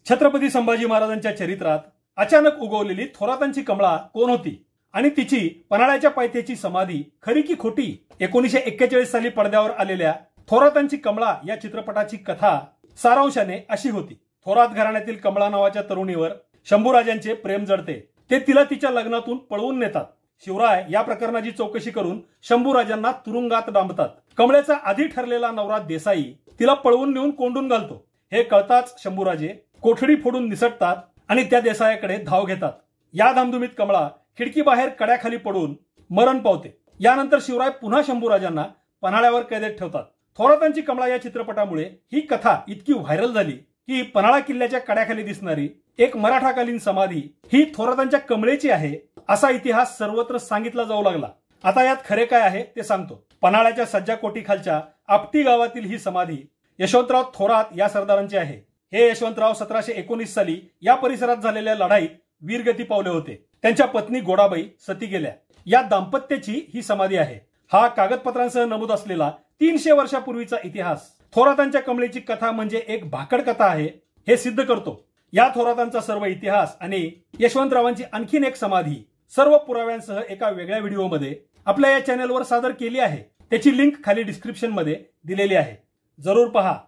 छत्रपती संभाजी महाराजांच्या चरित्रात अचानक उगवलेली थोरातांची कमळा कोण होती आणि तिची पन्हाळ्याच्या पायथ्याची समाधी खरी की खोटी? 1941 साली पडद्यावर आलेल्या थोरातांची कमळा या चित्रपटाची कथा सारांशाने अशी होती. थोरात घराण्यातील कमळा नावाच्या तरुणीवर शंभूराजांचे प्रेम जडते. ते तिला तिच्या लग्नातून पळवून नेतात. शिवराय या प्रकरणाची चौकशी करून शंभूराजांना तुरुंगात डांबतात. कमळेचा आधी ठरलेला नवरा देसाई तिला पळवून नेऊन कोंडून घालतो. हे कळताच शंभूराजे कोठडी फोडून निसटतात आणि त्या देसायाकडे धाव घेतात. या धामधुमीत कमळा खिडकीबाहेर कड्याखाली पडून मरण पावते. यानंतर शिवराय पुन्हा शंभूराजांना पन्हाळ्यावर कैदेत ठेवतात. थोरातांची कमळा या चित्रपटामुळे ही कथा इतकी व्हायरल झाली की पन्हाळा किल्ल्याच्या कड्याखाली दिसणारी एक मराठाकालीन समाधी ही थोरातांच्या कमळेची आहे असा इतिहास सर्वत्र सांगितला जाऊ लागला. आता यात खरे काय आहे ते सांगतो. पन्हाळ्याच्या सज्जाकोटी खालच्या आपटी गावातील ही समाधी यशवंतराव थोरात या सरदारांची आहे. हे यशवंतराव 1719 साली या परिसरात झालेल्या लढाईत वीरगती पावले होते. त्यांच्या पत्नी गोडाबाई सती गेल्या. या दाम्पत्याची ही समाधी आहे. हा कागदपत्रांसह नमूद असलेला 300 वर्षापूर्वीचा इतिहास थोरातांच्या कमळेची कथा म्हणजे एक भाकड कथा आहे हे सिद्ध करतो. या थोरातांचा सर्व इतिहास आणि यशवंतरावांची आणखीन एक समाधी सर्व पुराव्यांसह एका वेगळ्या व्हिडिओमध्ये आपल्या या चॅनलवर सादर केली आहे. त्याची लिंक खाली डिस्क्रिप्शन मध्ये दिलेली आहे. जरूर पहा.